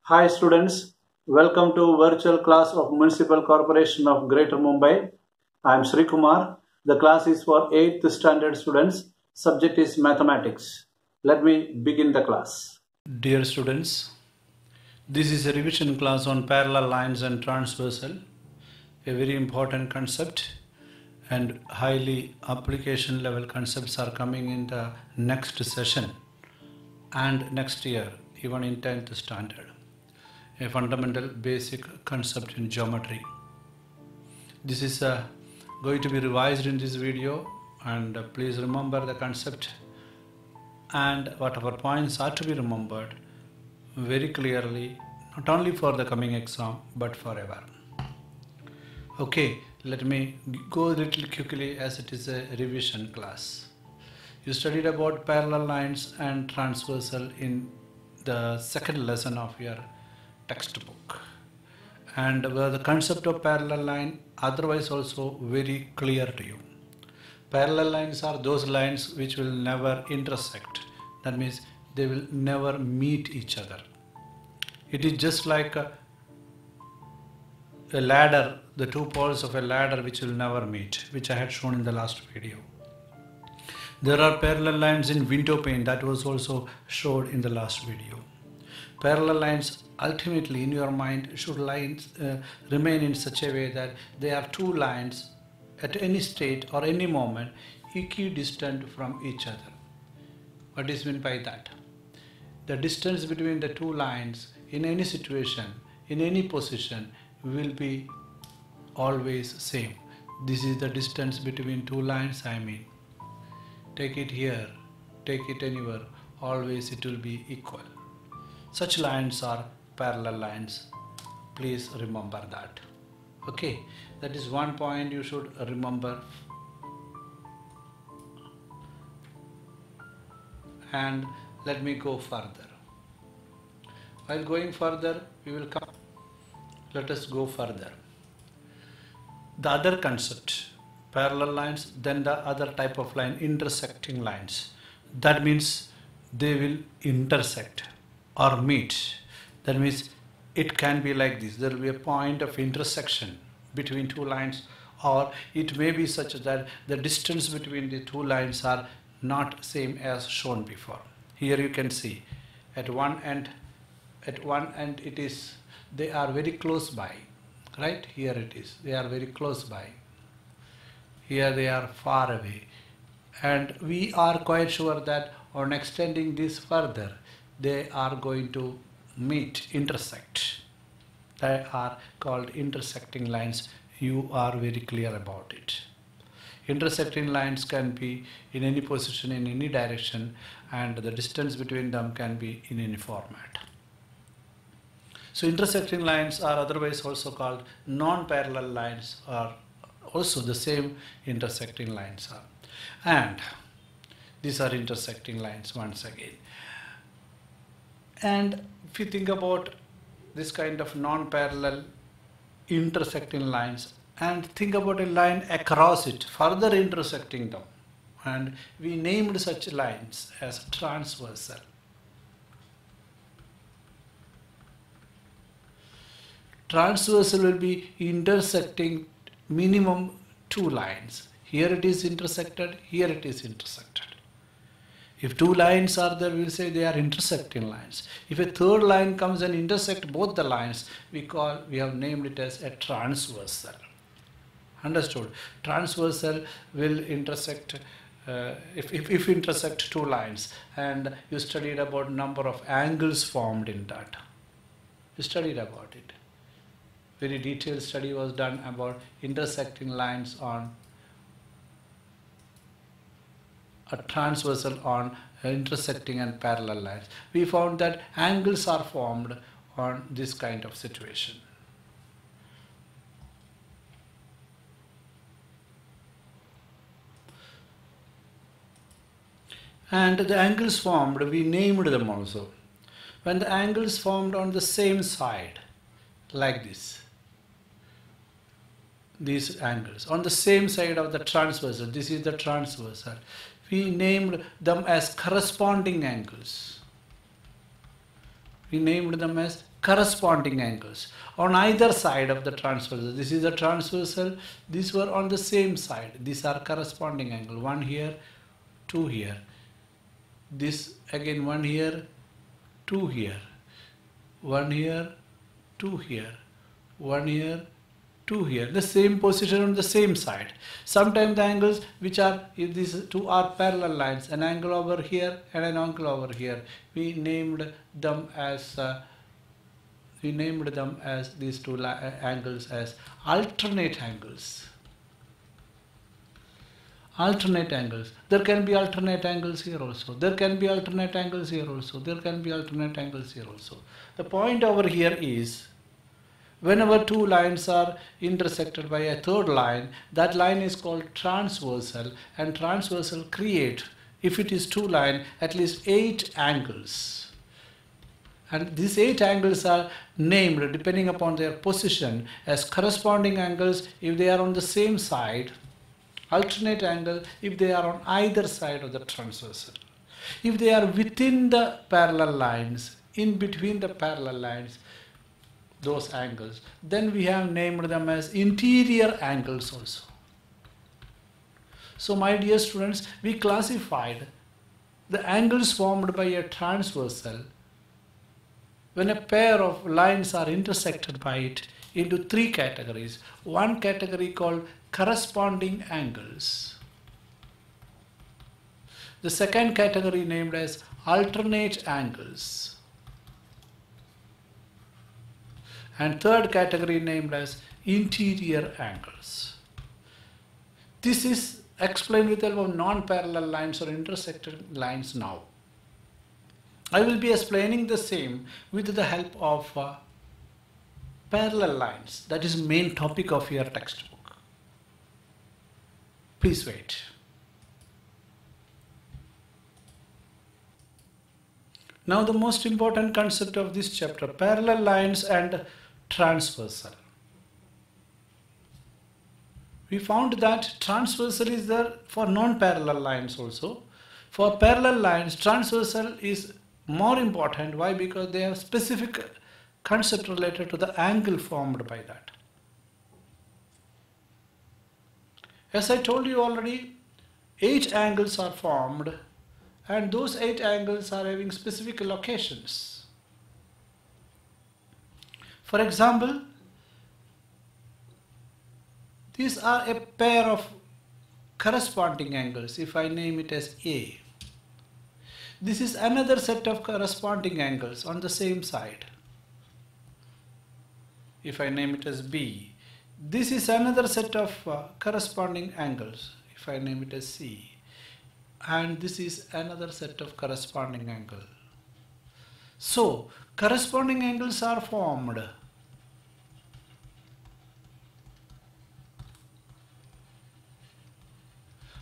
Hi students, welcome to virtual class of Municipal Corporation of Greater Mumbai. I am Sreekumar. The class is for 8th standard students. Subject is mathematics. Let me begin the class. Dear students, this is a revision class on parallel lines and transversal, a very important concept, and highly application level concepts are coming in the next session and next year, even in 10th standard. A fundamental basic concept in geometry. This is going to be revised in this video, and please remember the concept and whatever points are to be remembered very clearly, not only for the coming exam but forever. Okay, let me go a little quickly as it is a revision class. You studied about parallel lines and transversal in the second lesson of your textbook, and where the concept of parallel line otherwise also very clear to you. Parallel lines are those lines which will never intersect. That means they will never meet each other. It is just like a ladder, the two poles of a ladder which will never meet, which I had shown in the last video. There are parallel lines in window pane, that was also showed in the last video. Parallel lines ultimately in your mind should remain in such a way that they are two lines at any state or any moment equidistant from each other. What is meant by that? The distance between the two lines in any situation, in any position, will be always same. This is the distance between two lines, I mean. Take it here, take it anywhere, always it will be equal. Such lines are parallel lines. Please remember that. Okay, that is one point you should remember. And let me go further. While going further, we will come. Let us go further. The other concept, parallel lines, then the other type of line, intersecting lines. That means they will intersect or meet. That means it can be like this. There will be a point of intersection between two lines, or it may be such that the distance between the two lines are not same as shown before. Here you can see at one end it is, they are very close by, right? Here it is, they are very close by. Here they are far away, and we are quite sure that on extending this further they are going to meet, intersect. They are called intersecting lines. You are very clear about it. Intersecting lines can be in any position, in any direction, and the distance between them can be in any format. So intersecting lines are otherwise also called non-parallel lines, or also the same intersecting lines are. And these are intersecting lines once again. And if you think about this kind of non-parallel intersecting lines and think about a line across it, further intersecting them, and we named such lines as transversal. Transversal will be intersecting minimum two lines. Here it is intersected, here it is intersected. If two lines are there, we'll say they are intersecting lines. If a third line comes and intersect both the lines, we have named it as a transversal. Understood? Transversal will intersect, if intersect two lines, and you studied about number of angles formed in that. You studied about it. Very detailed study was done about intersecting lines on a transversal on intersecting and parallel lines. We found that angles are formed on this kind of situation. And the angles formed, we named them also. When the angles formed on the same side, like this, these angles on the same side of the transversal, this is the transversal, we named them as corresponding angles. We named them as corresponding angles on either side of the transversal. This is a transversal, these were on the same side. These are corresponding angle, one here, two here. This again, one here, two here, one here, two here, one here, two here, the same position on the same side. Sometimes the angles which are, if these two are parallel lines, an angle over here and an angle over here, we named them as these two angles as alternate angles. Alternate angles. There can be alternate angles here also. There can be alternate angles here also. There can be alternate angles here also. The point over here is, whenever two lines are intersected by a third line, that line is called transversal, and transversal create, if it is two lines, at least 8 angles. And these 8 angles are named depending upon their position as corresponding angles if they are on the same side, alternate angle if they are on either side of the transversal. If they are within the parallel lines, in between the parallel lines, those angles, then we have named them as interior angles also. So my dear students, we classified the angles formed by a transversal when a pair of lines are intersected by it into 3 categories. One category called corresponding angles. The second category named as alternate angles. And third category named as interior angles. This is explained with the help of non-parallel lines or intersected lines now. I will be explaining the same with the help of parallel lines. That is main topic of your textbook. Please wait. Now the most important concept of this chapter, parallel lines and transversal. We found that transversal is there for non-parallel lines also. For parallel lines, transversal is more important. Why? Because they have specific concept related to the angle formed by that. As I told you already, 8 angles are formed, and those 8 angles are having specific locations. For example, these are a pair of corresponding angles. If I name it as A, this is another set of corresponding angles on the same side. If I name it as B, this is another set of corresponding angles. If I name it as C, and this is another set of corresponding angle. So corresponding angles are formed.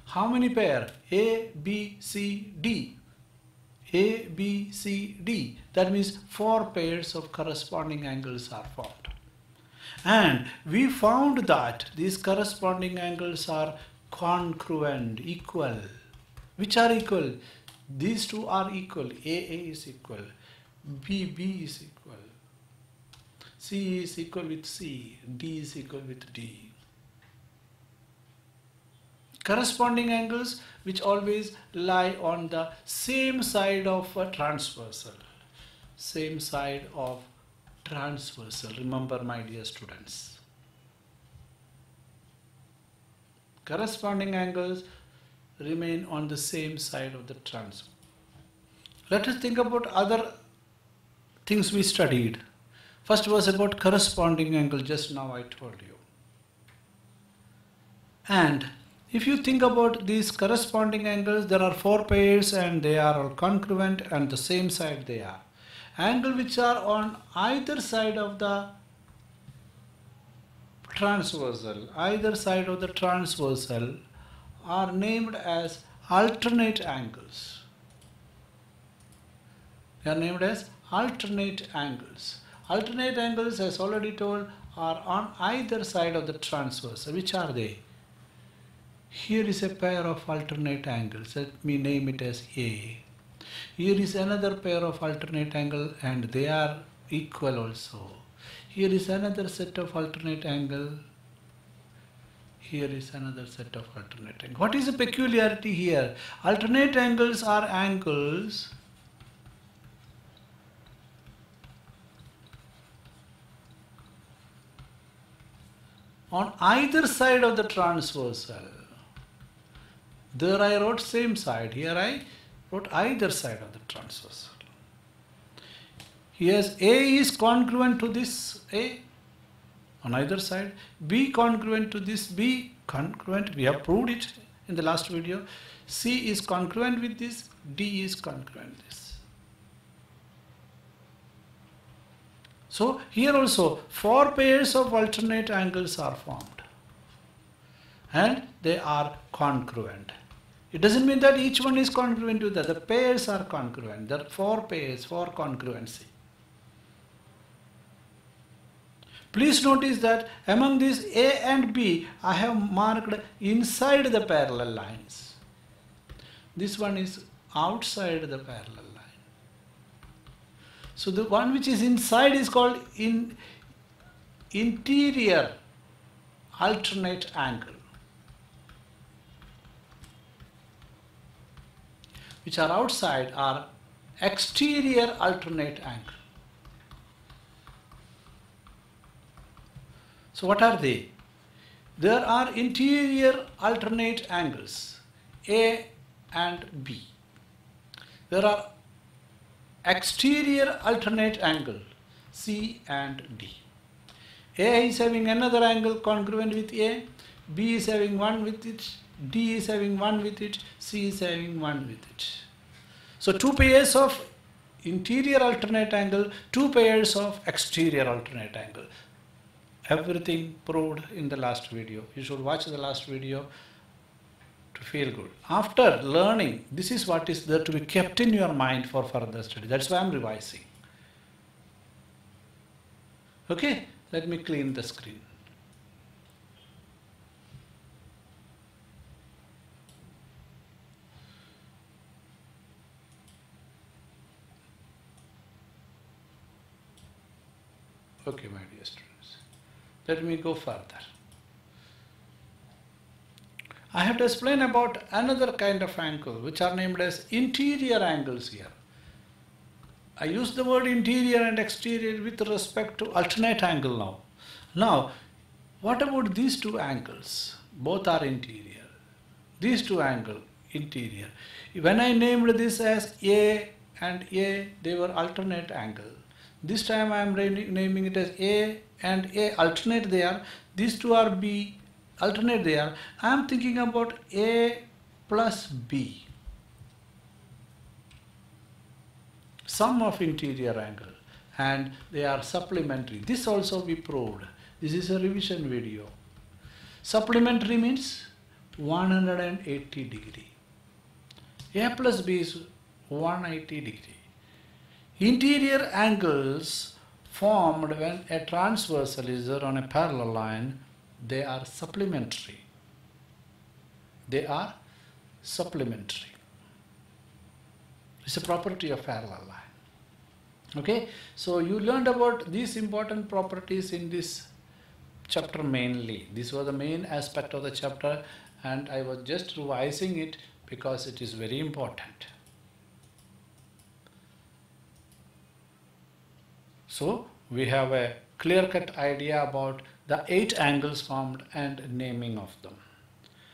How many pair? A, B, C, D. A, B, C, D. That means 4 pairs of corresponding angles are formed. And we found that these corresponding angles are congruent, equal. Which are equal? These two are equal. A is equal. B is equal. C is equal with C. D is equal with D. Corresponding angles which always lie on the same side of a transversal. Same side of transversal. Remember, my dear students. Corresponding angles remain on the same side of the transversal. Let us think about other things we studied. First was about corresponding angle, just now I told you. And if you think about these corresponding angles, there are 4 pairs and they are all congruent and the same side they are. Angle which are on either side of the transversal, are named as alternate angles. They are named as alternate angles. Alternate angles, as already told, are on either side of the transversal. Which are they? Here is a pair of alternate angles. Let me name it as A. Here is another pair of alternate angle and they are equal also. Here is another set of alternate angle. Here is another set of alternate angle. What is the peculiarity here? Alternate angles are angles on either side of the transversal. There I wrote same side. Here I wrote either side of the transversal. Here A is congruent to this A on either side. B congruent to this B congruent. We have proved it in the last video. C is congruent with this. D is congruent with this. So here also 4 pairs of alternate angles are formed and they are congruent. It doesn't mean that each one is congruent with the other. The pairs are congruent. There are 4 pairs for congruency. Please notice that among these A and B, I have marked inside the parallel lines. This one is outside the parallel line. So the one which is inside is called interior alternate angle, which are outside are exterior alternate angle. So what are they? There are interior alternate angles A and B. There are exterior alternate angle C and D. A is having another angle congruent with A, B is having one with it, D is having one with it, C is having one with it. So 2 pairs of interior alternate angle, 2 pairs of exterior alternate angle. Everything proved in the last video. You should watch the last video to feel good. After learning, this is what is there to be kept in your mind for further study. That's why I'm revising. Okay, let me clean the screen. Okay, my dear students. Let me go further. I have to explain about another kind of angle which are named as interior angles here. I use the word interior and exterior with respect to alternate angle now. Now, what about these 2 angles? Both are interior. These 2 angles, interior. When I named this as A and A, they were alternate angle. This time I am naming it as A and A alternate there. These 2 are B alternate there. I am thinking about A plus B. Sum of interior angle, and they are supplementary. This also we proved. This is a revision video. Supplementary means 180 degree. A plus B is 180 degree. Interior angles formed when a transversal is there on a parallel line, they are supplementary. They are supplementary. It's a property of parallel line. Okay, so you learned about these important properties in this chapter mainly. This was the main aspect of the chapter, and I was just revising it because it is very important. So we have a clear-cut idea about the 8 angles formed and naming of them.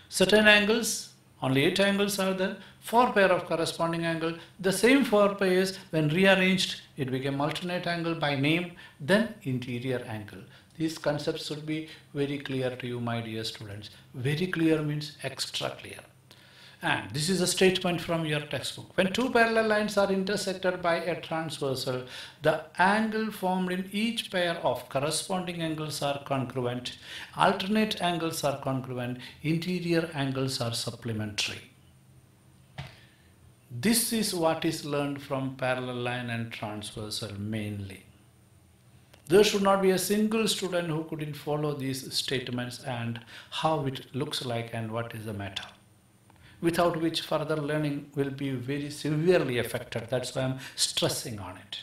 Certain angles, only 8 angles are there, 4 pair of corresponding angle. The same 4 pairs, when rearranged, it became alternate angle by name, then interior angle. These concepts should be very clear to you, my dear students. Very clear means extra clear. And this is a statement from your textbook. When 2 parallel lines are intersected by a transversal, the angle formed in each pair of corresponding angles are congruent, alternate angles are congruent, interior angles are supplementary. This is what is learned from parallel line and transversal mainly. There should not be a single student who couldn't follow these statements and how it looks like and what is the matter, without which further learning will be very severely affected. That's why I'm stressing on it.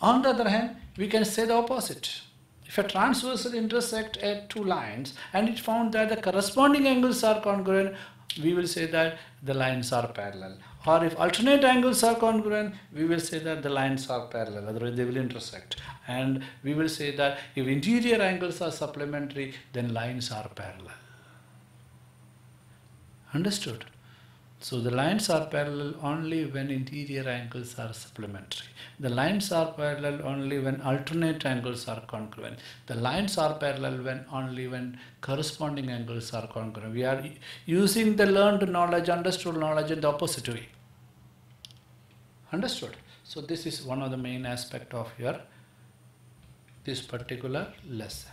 On the other hand, we can say the opposite. If a transversal intersect at two lines and it found that the corresponding angles are congruent, we will say that the lines are parallel. Or if alternate angles are congruent, we will say that the lines are parallel, otherwise they will intersect. And we will say that if interior angles are supplementary, then lines are parallel. Understood? So the lines are parallel only when interior angles are supplementary. The lines are parallel only when alternate angles are congruent. The lines are parallel only when corresponding angles are congruent. We are using the learned knowledge, understood knowledge in the opposite way. Understood? So this is one of the main aspects of this particular lesson.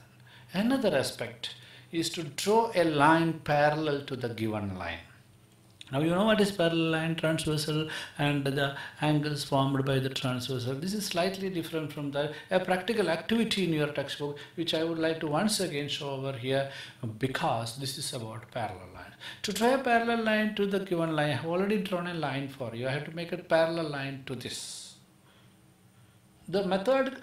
Another aspect is to draw a line parallel to the given line. Now you know what is parallel line, transversal, and the angles formed by the transversal. This is slightly different from a practical activity in your textbook, which I would like to once again show over here, because this is about parallel line. To draw a parallel line to the given line, I have already drawn a line for you. I have to make a parallel line to this. The method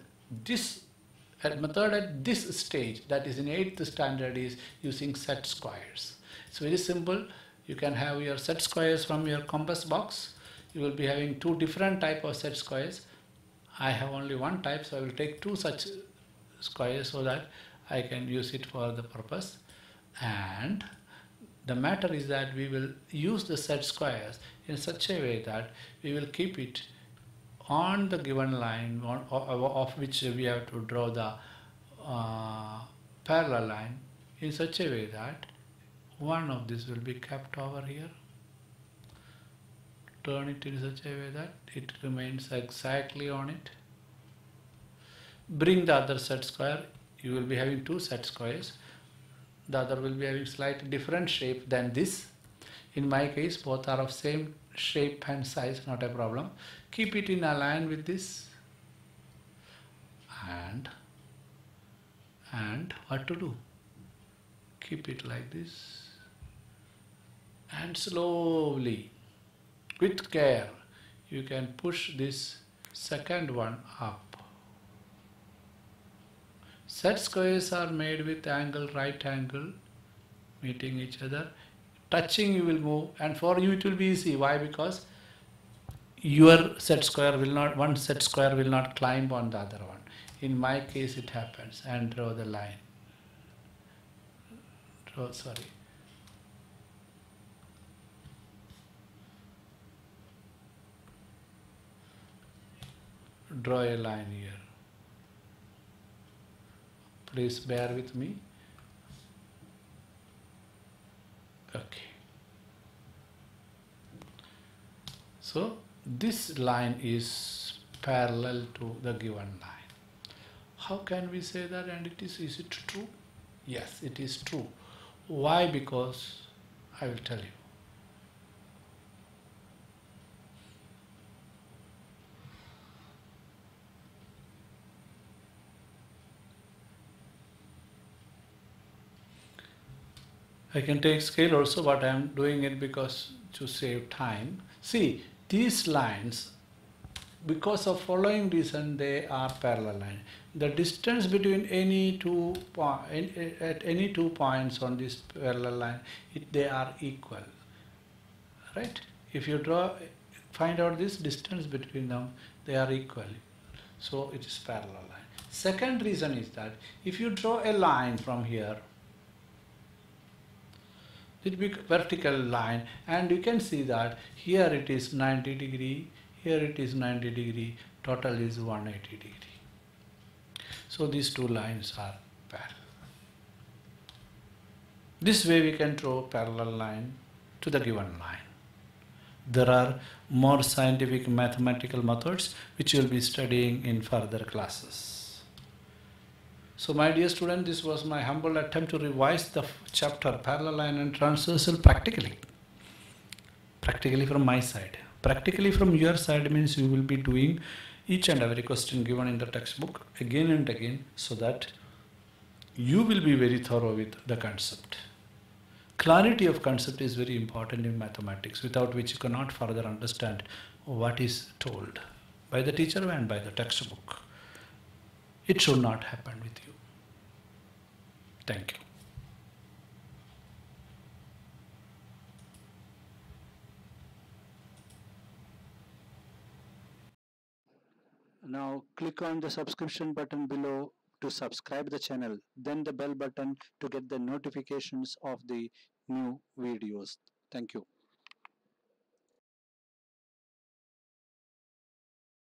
at this stage, that is in 8th standard, is using set squares. It's very simple. You can have your set squares from your compass box. You will be having two different type of set squares. I have only one type, so I will take two such squares so that I can use it for the purpose. And the matter is that we will use the set squares in such a way that we will keep it on the given line of which we have to draw the parallel line in such a way that one of these will be kept over here. Turn it in such a way that it remains exactly on it. Bring the other set square. You will be having two set squares. The other will be having slightly different shape than this. In my case, both are of same shape and size, not a problem. Keep it in a line with this. And what to do? Keep it like this. And slowly, with care, you can push this second one up. Set squares are made with angle, right angle, meeting each other. Touching you will move, and for you it will be easy. Why? Because your set square will not, one set square will not climb on the other one. In my case it happens. And draw the line. Draw a line here. Please bear with me. Okay. So this line is parallel to the given line. How can we say that? And is it true? Yes, it is true. Why? Because I will tell you. I can take scale also, but I am doing it because to save time. See, these lines, because of following reason, they are parallel lines. The distance between any two points on this parallel line, they are equal, right? If you find out this distance between them, they are equal. So it is parallel line. Second reason is that if you draw a line from here, it will be vertical line, and you can see that here it is 90 degree, here it is 90 degree, total is 180 degree. So these two lines are parallel. This way we can draw parallel line to the given line. There are more scientific mathematical methods which you will be studying in further classes. So my dear student, this was my humble attempt to revise the chapter Parallel Line and Transversal practically from my side. Practically from your side means you will be doing each and every question given in the textbook again and again, so that you will be very thorough with the concept. Clarity of concept is very important in mathematics, without which you cannot further understand what is told by the teacher and by the textbook. it should not happen with you. Thank you. Now click on the subscription button below to subscribe the channel, then the bell button to get the notifications of the new videos. Thank you.